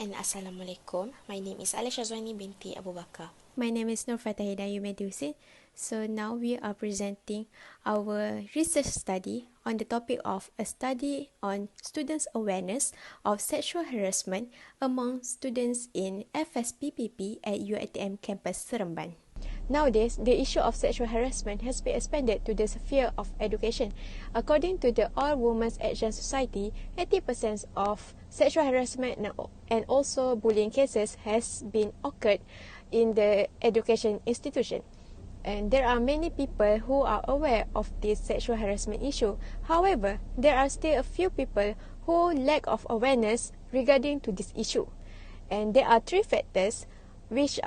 and Assalamualaikum. My name is Alia Syazwani binti Abu Bakar. My name is Fatihah Idayu Hussin. So now we are presenting our research study on the topic of a study on students' awareness of sexual harassment among students in FSPPP at UiTM campus Seremban. Nowadays, the issue of sexual harassment has been expanded to the sphere of education. According to the All Women's Action Society, 80% of sexual harassment and also bullying cases has been occurred in the education institution. And there are many people who are aware of this sexual harassment issue. However, there are still a few people who lack of awareness regarding to this issue. And there are three factors which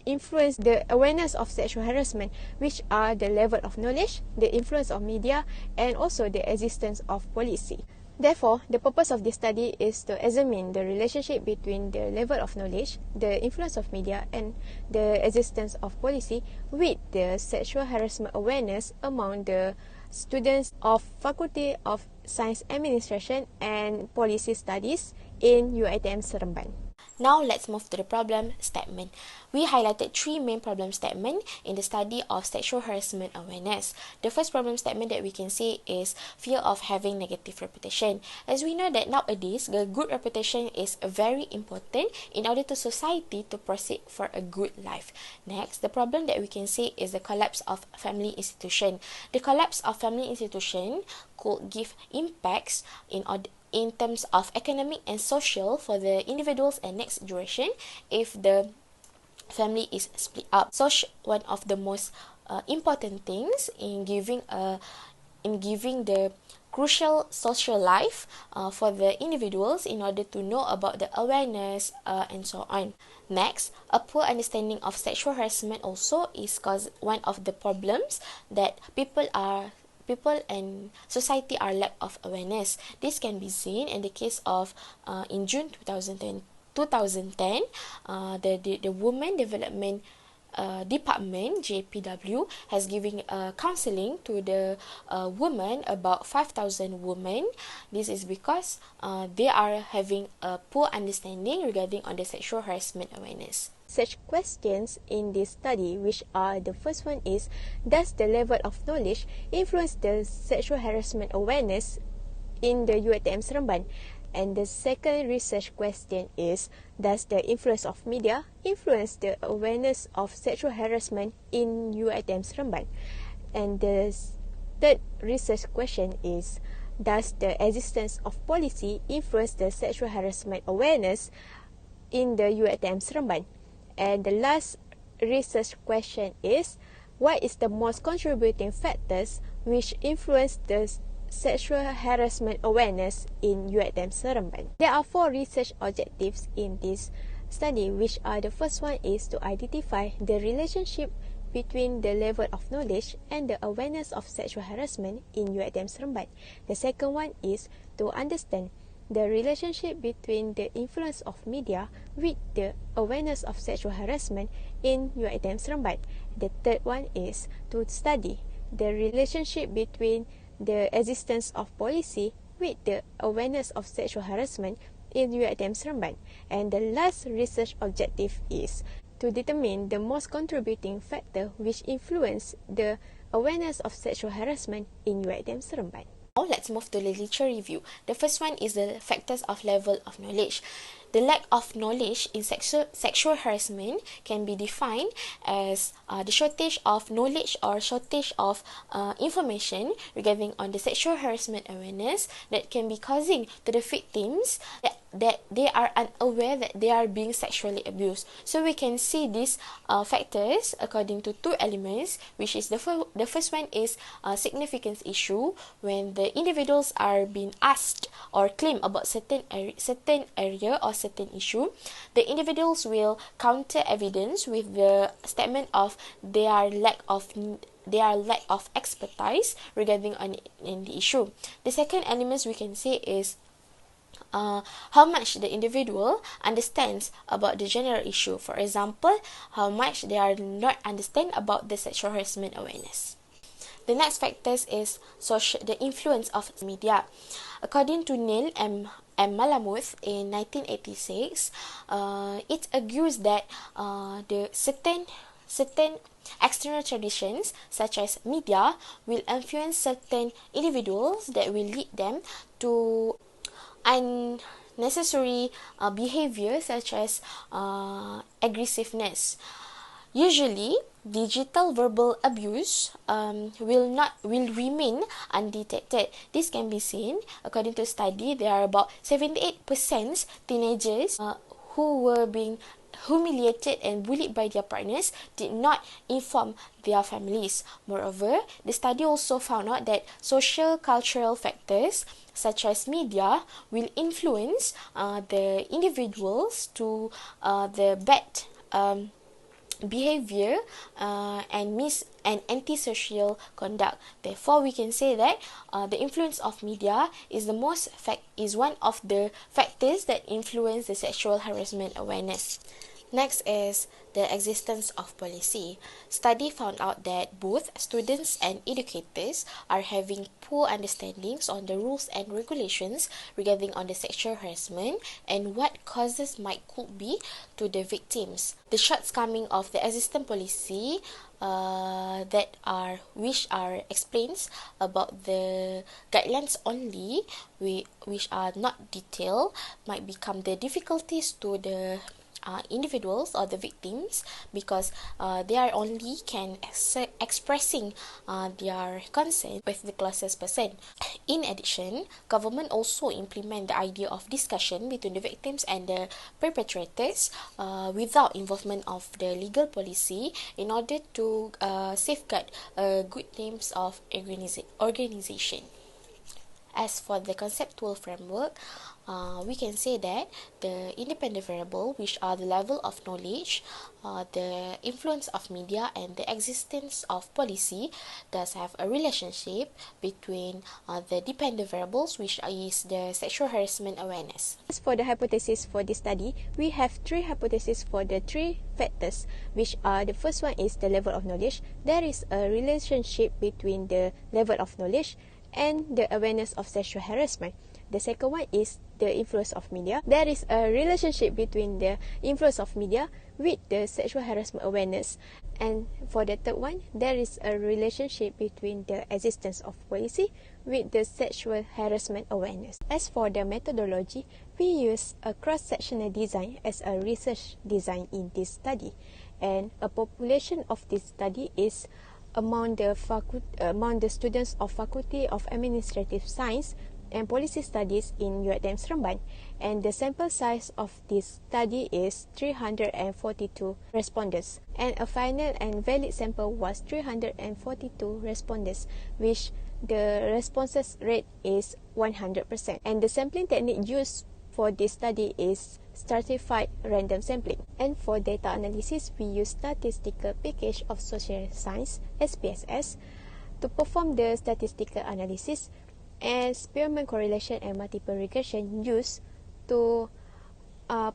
influence the awareness of sexual harassment, which are the level of knowledge, the influence of media, and also the existence of policy. Therefore, the purpose of this study is to examine the relationship between the level of knowledge, the influence of media, and the existence of policy with the sexual harassment awareness among the students of Faculty of Science Administration and Policy Studies in UiTM Seremban. Now let's move to the problem statement. We highlighted three main problem statements in the study of sexual harassment awareness. The first problem statement that we can see is fear of having negative reputation. As we know that nowadays, the good reputation is very important in order to society to proceed for a good life. Next, the problem that we can see is the collapse of family institution. The collapse of family institution could give impacts in terms of economic and social for the individuals and next generation if the family is split up. So one of the most important things in giving the crucial social life for the individuals in order to know about the awareness and so on. Next, a poor understanding of sexual harassment also is one of the problems that people and society are lack of awareness. This can be seen in the case of in June 2010, the Women Development Department JPW has given counseling to the women, about 5,000 women. This is because they are having a poor understanding regarding on the sexual harassment awareness. Such questions in this study, which are the first one is, does the level of knowledge influence the sexual harassment awareness in the UiTM Seremban? And the second research question is, does the influence of media influence the awareness of sexual harassment in UiTM Seremban? And the third research question is, does the existence of policy influence the sexual harassment awareness in the UiTM Seremban? And the last research question is, what is the most contributing factors which influence the sexual harassment awareness in UiTM Seremban? There are four research objectives in this study, which are, the first one is to identify the relationship between the level of knowledge and the awareness of sexual harassment in UiTM Seremban. The second one is to understand the relationship between the influence of media with the awareness of sexual harassment in UiTM Seremban. The third one is to study the relationship between the existence of policy with the awareness of sexual harassment in UiTM Seremban. And the last research objective is to determine the most contributing factor which influence the awareness of sexual harassment in UiTM Seremban. Now let's move to literature review. The first one is the factors of level of knowledge. The lack of knowledge in sexual harassment can be defined as the shortage of knowledge or shortage of information regarding on the sexual harassment awareness that can be causing to the victims that they are unaware that they are being sexually abused. So we can see these factors according to two elements, which is the first one is significance issue. When the individuals are being asked or claim about certain area or certain issue, the individuals will counter evidence with the statement of their lack of expertise regarding in the issue. The second element we can say is how much the individual understands about the general issue. For example, how much they are not understand about the sexual harassment awareness. The next factors is the influence of media. According to Neil M. and Malamuth in 1986, it argues that the certain external traditions, such as media, will influence certain individuals that will lead them to unnecessary behavior, such as aggressiveness. Usually, digital verbal abuse will remain undetected. This can be seen according to a study. There are about 78% teenagers who were being humiliated and bullied by their partners did not inform their families. Moreover, the study also found out that social cultural factors such as media will influence the individuals to the bad behavior and antisocial conduct. Therefore, we can say that the influence of media is one of the factors that influence the sexual harassment awareness. Next is the existence of policy. Study found out that both students and educators are having poor understandings on the rules and regulations regarding on the sexual harassment and what causes could be to the victims. The shortcoming of the existing policy which are explains about the guidelines only, which are not detailed, might become the difficulties to the individuals or the victims, because they are only expressing their consent with the closest person. In addition, government also implement the idea of discussion between the victims and the perpetrators without involvement of the legal policy in order to safeguard good names of organization. As for the conceptual framework, we can say that the independent variable, which are the level of knowledge, the influence of media, and the existence of policy, does have a relationship between the dependent variables, which is the sexual harassment awareness. As for the hypothesis for this study, we have three hypotheses for the three factors, which are: the first one is the level of knowledge. There is a relationship between the level of knowledge and the awareness of sexual harassment. The second one is the influence of media. There is a relationship between the influence of media with the sexual harassment awareness. And for the third one, there is a relationship between the existence of policy with the sexual harassment awareness. As for the methodology, we use a cross-sectional design as a research design in this study. And a population of this study is among the students of Faculty of Administrative Science and Policy Studies in UiTM Seremban, and the sample size of this study is 342 respondents, and a final and valid sample was 342 respondents, which the responses rate is 100%, and the sampling technique used for this study is stratified random sampling. And for data analysis, we use Statistical Package of Social Science (SPSS) to perform the statistical analysis, and Spearman correlation and multiple regression used to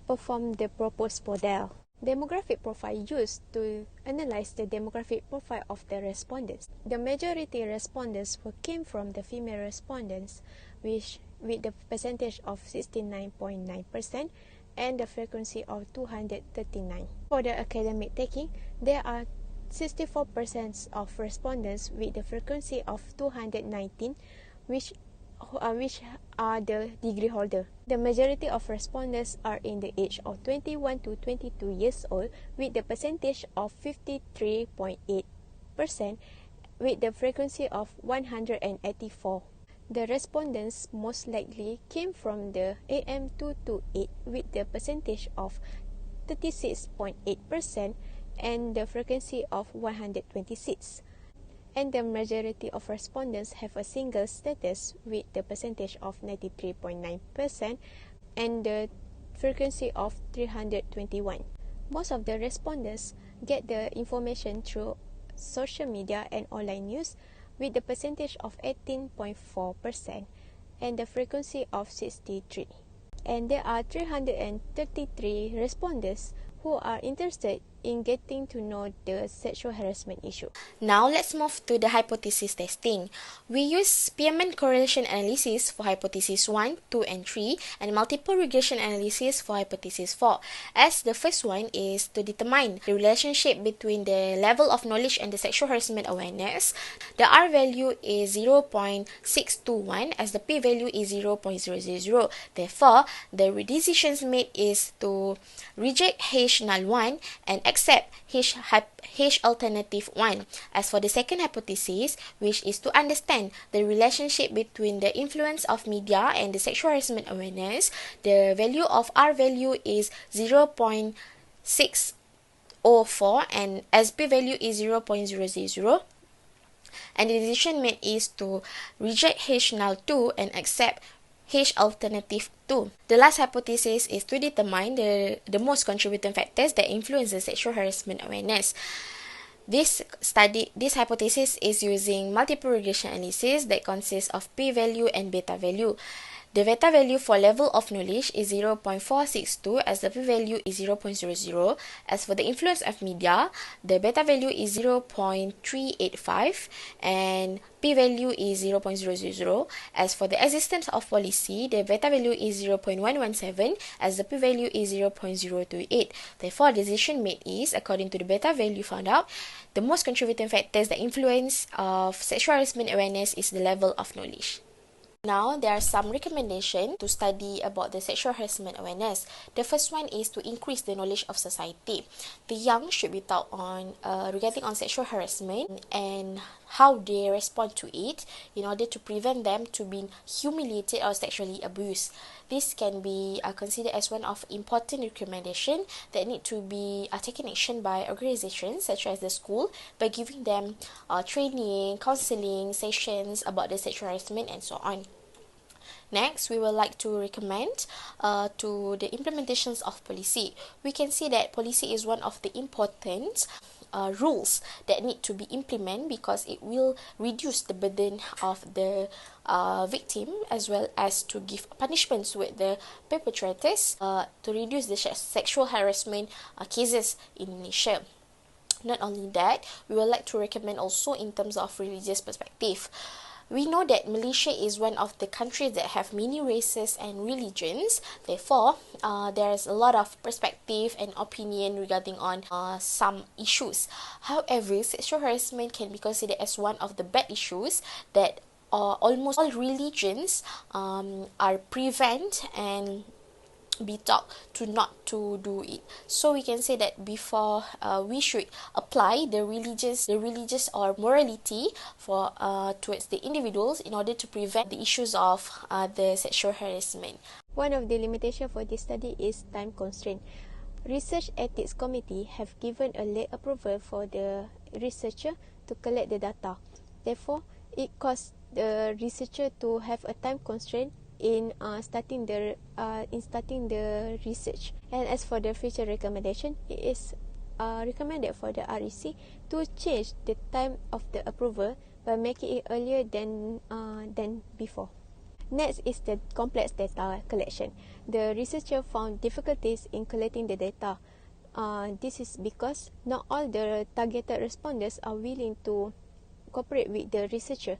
perform the proposed model. Demographic profile used to analyze the demographic profile of the respondents. The majority respondents came from the female respondents, which with the percentage of 69.9% and the frequency of 239. For the academic taking, there are 64% of respondents with the frequency of 219, which are the degree holder. The majority of respondents are in the age of 21 to 22 years old, with the percentage of 53.8% with the frequency of 184. The respondents most likely came from the AM228 with the percentage of 36.8% and the frequency of 126. And the majority of respondents have a single status with the percentage of 93.9% and the frequency of 321. Most of the respondents get the information through social media and online news with the percentage of 18.4% and the frequency of 63. And there are 333 respondents who are interested in getting to know the sexual harassment issue. Now, let's move to the hypothesis testing. We use Spearman correlation analysis for hypothesis 1, 2, and 3, and multiple regression analysis for hypothesis 4, as the first one is to determine the relationship between the level of knowledge and the sexual harassment awareness. The R value is 0.621, as the P value is 0.000. Therefore, the decisions made is to reject H null 1 and accept H alternative 1. As for the second hypothesis, which is to understand the relationship between the influence of media and the sexual harassment awareness, the value of R value is 0.604 and as P value is 0.000. And the decision made is to reject H null 2 and accept H alternative 2. The last hypothesis is to determine the most contributing factors that influence the sexual harassment awareness. This hypothesis is using multiple regression analysis that consists of p-value and beta value. The beta value for level of knowledge is 0.462 as the p-value is 0.00. As for the influence of media, the beta value is 0.385 and p-value is 0.000. As for the existence of policy, the beta value is 0.117 as the p-value is 0.028. Therefore, the decision made is, according to the beta value found out, the most contributing factors that influence of sexual harassment awareness is the level of knowledge. Now, there are some recommendations to study about the sexual harassment awareness. The first one is to increase the knowledge of society. The young should be taught on regarding on sexual harassment and how they respond to it in order to prevent them to being humiliated or sexually abused. This can be considered as one of important recommendation that need to be taken action by organizations such as the school by giving them training, counseling sessions about the sexual harassment and so on. Next, we would like to recommend to the implementations of policy. We can see that policy is one of the important rules that need to be implemented because it will reduce the burden of the victim as well as to give punishments with the perpetrators to reduce the sexual harassment cases in Indonesia. Not only that, we would like to recommend also in terms of religious perspective. We know that Malaysia is one of the countries that have many races and religions. Therefore, there is a lot of perspective and opinion regarding on some issues. However, sexual harassment can be considered as one of the bad issues that almost all religions are prevent and be taught to not to do it. So we can say that before we should apply the religious or morality for towards the individuals in order to prevent the issues of the sexual harassment. One of the limitations for this study is time constraint. Research Ethics Committee have given a late approval for the researcher to collect the data. Therefore, it costs the researcher to have a time constraint in starting the research. And as for the future recommendation, it is recommended for the REC to change the time of the approval by making it earlier than before. Next is the complex data collection. The researcher found difficulties in collecting the data. This is because not all the targeted respondents are willing to cooperate with the researcher.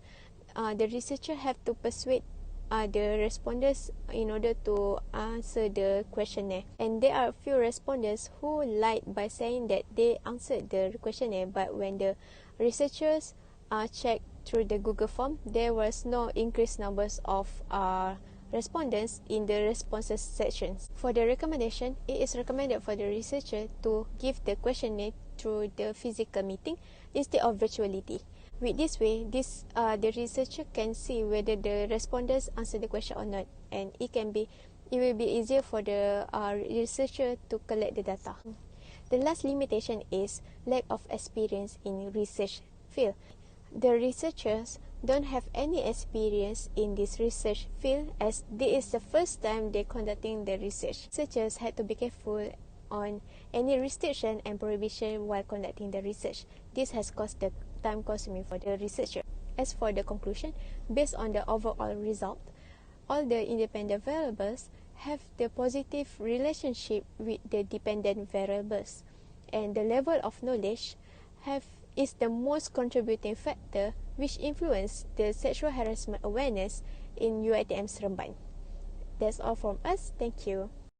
The researcher have to persuade the respondents in order to answer the questionnaire. And there are a few respondents who lied by saying that they answered the questionnaire, but when the researchers checked through the Google form, there was no increased numbers of respondents in the responses sections. For the recommendation, it is recommended for the researcher to give the questionnaire through the physical meeting instead of virtuality. With this way, the researcher can see whether the respondents answer the question or not, and it will be easier for the researcher to collect the data. The last limitation is lack of experience in research field. The researchers don't have any experience in this research field as this is the first time they're conducting the research. Researchers had to be careful on any restriction and prohibition while conducting the research. This has caused the time consuming for the researcher. As for the conclusion, based on the overall result, all the independent variables have the positive relationship with the dependent variables. and the level of knowledge is the most contributing factor which influence the sexual harassment awareness in UiTM Seremban. That's all from us. Thank you.